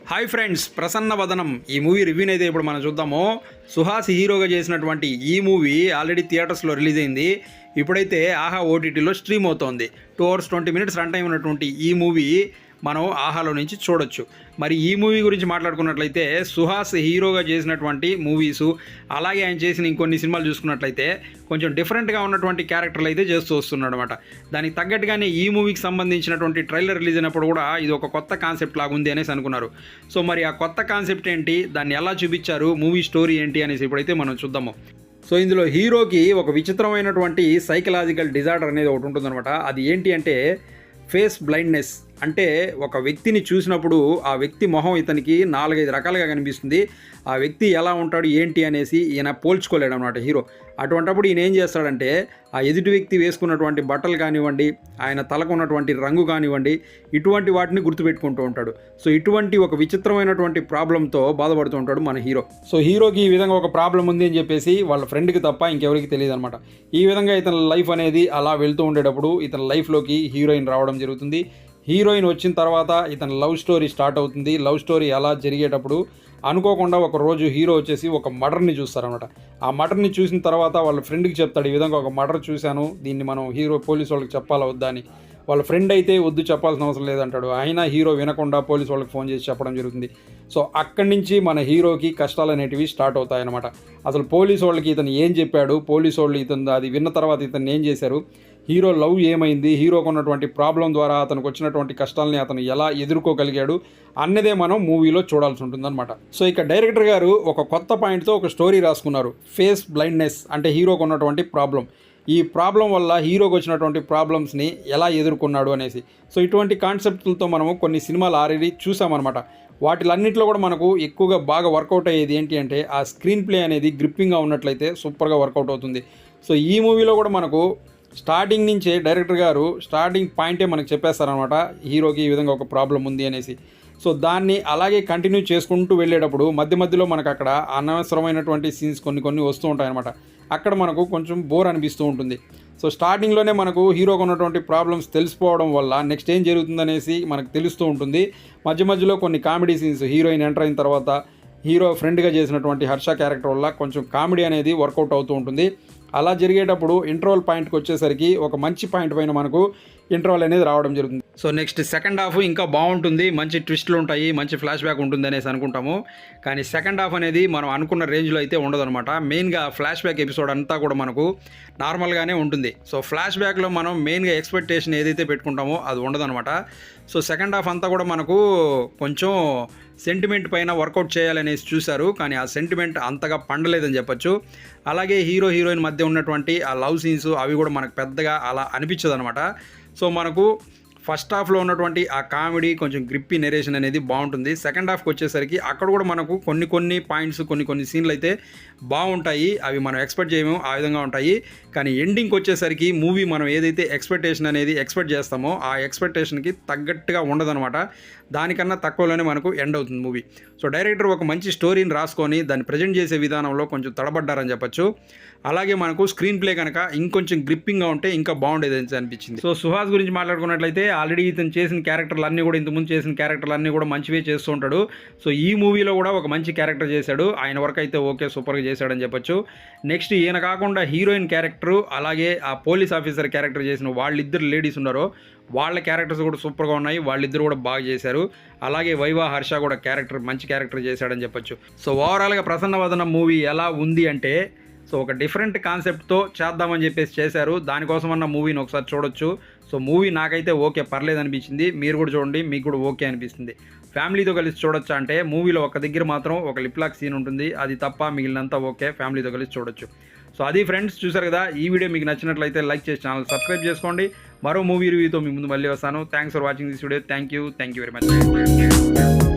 Hi friends, Prasanna వదనం ఈ movie రివ్యూని అయితే ఇప్పుడు మనం చూద్దాము. సుహాస్ హీరోగా చేసినటువంటి ఈ మూవీ ఆల్రెడీ థియేటర్స్లో రిలీజ్ అయింది. ఇప్పుడైతే ఆహా ఓటీటీలో స్ట్రీమ్ అవుతోంది. 2 hours 20 minutes రన్ టైం ఉన్నటువంటి ఈ మూవీ మనం ఆహాలో నుంచి చూడొచ్చు. మరి ఈ మూవీ గురించి మాట్లాడుకున్నట్లయితే సుహాస్ హీరోగా చేసినటువంటి మూవీసు, అలాగే ఆయన చేసిన ఇంకొన్ని సినిమాలు చూసుకున్నట్లయితే కొంచెం డిఫరెంట్గా ఉన్నటువంటి క్యారెక్టర్లు అయితే చేస్తూ వస్తున్నాడు అనమాట. దానికి తగ్గట్టుగానే ఈ మూవీకి సంబంధించినటువంటి ట్రైలర్ రిలీజ్ అయినప్పుడు కూడా ఇది ఒక కొత్త కాన్సెప్ట్ లాగా ఉంది అనేసి అనుకున్నారు. సో మరి ఆ కొత్త కాన్సెప్ట్ ఏంటి, దాన్ని ఎలా చూపించారు, మూవీ స్టోరీ ఏంటి అనేసి ఇప్పుడైతే మనం చూద్దాము. సో ఇందులో హీరోకి ఒక విచిత్రమైనటువంటి సైకలాజికల్ డిజార్డర్ అనేది ఒకటి ఉంటుందన్నమాట. అది ఏంటి అంటే ఫేస్ బ్లైండ్నెస్. అంటే ఒక వ్యక్తిని చూసినప్పుడు ఆ వ్యక్తి మొహం ఇతనికి 4-5 రకాలుగా కనిపిస్తుంది. ఆ వ్యక్తి ఎలా ఉంటాడు ఏంటి అనేసి ఈయన పోల్చుకోలేడు అనమాట హీరో. అటువంటప్పుడు ఈయన ఏం చేస్తాడంటే ఆ ఎదుటి వ్యక్తి వేసుకున్నటువంటి బట్టలు కానివ్వండి, ఆయన తలకు ఉన్నటువంటి రంగు కానివ్వండి, ఇటువంటి వాటిని గుర్తుపెట్టుకుంటూ ఉంటాడు. సో ఇటువంటి ఒక విచిత్రమైనటువంటి ప్రాబ్లంతో బాధపడుతూ ఉంటాడు మన హీరో. సో హీరోకి ఈ విధంగా ఒక ప్రాబ్లం ఉంది అని చెప్పేసి వాళ్ళ ఫ్రెండ్కి తప్ప ఇంకెవరికి తెలియదు అనమాట. ఈ విధంగా ఇతని లైఫ్ అనేది అలా వెళ్తూ ఉండేటప్పుడు ఇతని లైఫ్లోకి హీరోయిన్ రావడం జరుగుతుంది. హీరోయిన్ వచ్చిన తర్వాత ఇతని లవ్ స్టోరీ స్టార్ట్ అవుతుంది. లవ్ స్టోరీ అలా జరిగేటప్పుడు అనుకోకుండా ఒక రోజు హీరో వచ్చేసి ఒక మర్డర్ని చూస్తారనమాట. ఆ మర్డర్ని చూసిన తర్వాత వాళ్ళ ఫ్రెండ్కి చెప్తాడు, ఈ విధంగా ఒక మర్డర్ చూశాను, దీన్ని మనం హీరో పోలీసు వాళ్ళకి చెప్పాలా వద్దా అని. వాళ్ళ ఫ్రెండ్ అయితే వద్దు, చెప్పాల్సిన అవసరం లేదంటాడు. అయినా హీరో వినకుండా పోలీసు వాళ్ళకి ఫోన్ చేసి చెప్పడం జరుగుతుంది. సో అక్కడి నుంచి మన హీరోకి కష్టాలు అనేటివి స్టార్ట్ అవుతాయన్నమాట. అసలు పోలీసు వాళ్ళకి ఇతను ఏం చెప్పాడు, పోలీసు వాళ్ళు ఇతను అది విన్న తర్వాత ఇతను ఏం చేశారు, హీరో లవ్ ఏమైంది, హీరోకు ఉన్నటువంటి ప్రాబ్లం ద్వారా అతనికి వచ్చినటువంటి కష్టాలని అతను ఎలా ఎదుర్కోగలిగాడు అన్నదే మనం మూవీలో చూడాల్సి ఉంటుందన్నమాట. సో ఇక డైరెక్టర్ గారు ఒక కొత్త పాయింట్తో ఒక స్టోరీ రాసుకున్నారు. ఫేస్ బ్లైండ్నెస్ అంటే హీరోకు ఉన్నటువంటి ప్రాబ్లం. ఈ ప్రాబ్లం వల్ల హీరోకి వచ్చినటువంటి ప్రాబ్లమ్స్ని ఎలా ఎదుర్కొన్నాడు అనేసి. సో ఇటువంటి కాన్సెప్ట్లతో మనము కొన్ని సినిమాలు ఆల్రెడీ చూసామన్నమాట. వాటిలన్నింటిలో కూడా మనకు ఎక్కువగా బాగా వర్కౌట్ అయ్యేది ఏంటి అంటే ఆ స్క్రీన్ ప్లే అనేది గ్రిప్పింగ్గా ఉన్నట్లయితే సూపర్గా వర్కౌట్ అవుతుంది. సో ఈ మూవీలో కూడా మనకు స్టార్టింగ్ నుంచే డైరెక్టర్ గారు స్టార్టింగ్ పాయింటే మనకు చెప్పేస్తారనమాట, హీరోకి ఈ విధంగా ఒక ప్రాబ్లం ఉంది అనేసి. సో దాన్ని అలాగే కంటిన్యూ చేసుకుంటూ వెళ్ళేటప్పుడు మధ్య మధ్యలో మనకు అక్కడ అనవసరమైనటువంటి సీన్స్ కొన్ని వస్తూ ఉంటాయన్నమాట. అక్కడ మనకు కొంచెం బోర్ అనిపిస్తూ ఉంటుంది. సో స్టార్టింగ్లోనే మనకు హీరోకు ఉన్నటువంటి ప్రాబ్లమ్స్ తెలిసిపోవడం వల్ల నెక్స్ట్ ఏం జరుగుతుందనేసి మనకు తెలుస్తూ ఉంటుంది. మధ్య మధ్యలో కొన్ని కామెడీ సీన్స్, హీరోయిన్ ఎంటర్ అయిన తర్వాత హీరో ఫ్రెండ్గా చేసినటువంటి హర్ష క్యారెక్టర్ వల్ల కొంచెం కామెడీ అనేది వర్కౌట్ అవుతూ ఉంటుంది. అలా జరిగేటప్పుడు ఇంటర్వల్ పాయింట్కి వచ్చేసరికి ఒక మంచి పాయింట్ పైన మనకు ఇంటర్వల్ అనేది రావడం జరుగుతుంది. సో నెక్స్ట్ సెకండ్ హాఫ్ ఇంకా బాగుంటుంది, మంచి ట్విస్ట్లు ఉంటాయి, మంచి ఫ్లాష్ బ్యాక్ ఉంటుంది అనేసి అనుకుంటాము. కానీ సెకండ్ హాఫ్ అనేది మనం అనుకున్న రేంజ్లో అయితే ఉండదన్నమాట. మెయిన్గా ఫ్లాష్ బ్యాక్ ఎపిసోడ్ అంతా కూడా మనకు నార్మల్గానే ఉంటుంది. సో ఫ్లాష్ బ్యాక్లో మనం మెయిన్గా ఎక్స్పెక్టేషన్ ఏదైతే పెట్టుకుంటామో అది ఉండదన్నమాట. సో సెకండ్ హాఫ్ అంతా కూడా మనకు కొంచెం సెంటిమెంట్ పైన వర్కౌట్ చేయాలనేసి చూశారు, కానీ ఆ సెంటిమెంట్ అంతగా పండలేదని చెప్పొచ్చు. అలాగే హీరో హీరోయిన్ మధ్య ఉన్నటువంటి ఆ లవ్ సీన్స్ అవి కూడా మనకు పెద్దగా అలా అనిపించదు అనమాట. సో మనకు ఫస్ట్ హాఫ్లో ఉన్నటువంటి ఆ కామెడీ కొంచెం గ్రిప్పీ నెరేషన్ అనేది బాగుంటుంది. సెకండ్ హాఫ్కి వచ్చేసరికి అక్కడ కూడా మనకు కొన్ని పాయింట్స్ కొన్ని సీన్లు అయితే బాగుంటాయి, అవి మనం ఎక్స్పెక్ట్ చేయము ఆ విధంగా ఉంటాయి. కానీ ఎండింగ్కి వచ్చేసరికి మూవీ మనం ఏదైతే ఎక్స్పెక్టేషన్ అనేది ఎక్స్పెక్ట్ చేస్తామో ఆ ఎక్స్పెక్టేషన్కి తగ్గట్టుగా ఉండదనమాట. దానికన్నా తక్కువలోనే మనకు ఎండ్ అవుతుంది మూవీ. సో డైరెక్టర్ ఒక మంచి స్టోరీని రాసుకొని దాన్ని ప్రజెంట్ చేసే విధానంలో కొంచెం తడబడ్డారని చెప్పొచ్చు. అలాగే మనకు స్క్రీన్ ప్లే కనుక ఇంకొంచెం గ్రిప్పింగ్గా ఉంటే ఇంకా బాగుండేది అనిపించింది. సో సుహాస్ గురించి మాట్లాడుకున్నట్లయితే ఆల్రెడీ ఇతను చేసిన క్యారెక్టర్లు అన్నీ కూడా, ఇంతకుముందు చేసిన క్యారెక్టర్లు అన్నీ కూడా మంచివే చేస్తూ ఉంటాడు. సో ఈ మూవీలో కూడా ఒక మంచి క్యారెక్టర్ చేశాడు. ఆయన వరకు అయితే ఓకే, సూపర్గా చేశాడని చెప్పొచ్చు. నెక్స్ట్ ఈయన కాకుండా హీరోయిన్ క్యారెక్టరు, అలాగే ఆ పోలీస్ ఆఫీసర్ క్యారెక్టర్ చేసిన వాళ్ళిద్దరు లేడీస్ ఉన్నారో వాళ్ళ క్యారెక్టర్స్ కూడా సూపర్గా ఉన్నాయి. వాళ్ళిద్దరు కూడా బాగా చేశారు. అలాగే వైవా హర్ష కూడా మంచి క్యారెక్టర్ చేశాడని చెప్పొచ్చు. సో ఓవరాల్గా ప్రసన్న వదనం మూవీ ఎలా ఉంది అంటే సో ఒక డిఫరెంట్ కాన్సెప్ట్తో చేద్దామని చెప్పేసి చేశారు. దానికోసమన్న మూవీని ఒకసారి చూడొచ్చు. సో మూవీ నాకైతే ఓకే, పర్లేదు అనిపించింది. మీరు కూడా చూడండి, మీకు కూడా ఓకే అనిపిస్తుంది. ఫ్యామిలీతో కలిసి చూడొచ్చా అంటే మూవీలో ఒక దగ్గర మాత్రం ఒక లిప్లాక్ సీన్ ఉంటుంది, అది తప్ప మిగిలినంతా ఓకే, ఫ్యామిలీతో కలిసి చూడొచ్చు. సో అది ఫ్రెండ్స్, చూసారు కదా. ఈ వీడియో మీకు నచ్చినట్లయితే లైక్ చేసి ఛానల్ సబ్స్క్రైబ్ చేసుకోండి. మరో మూవీ రివ్యూతో మీ ముందు మళ్ళీ వస్తాను. Thanks for watching this video. Thank you very much.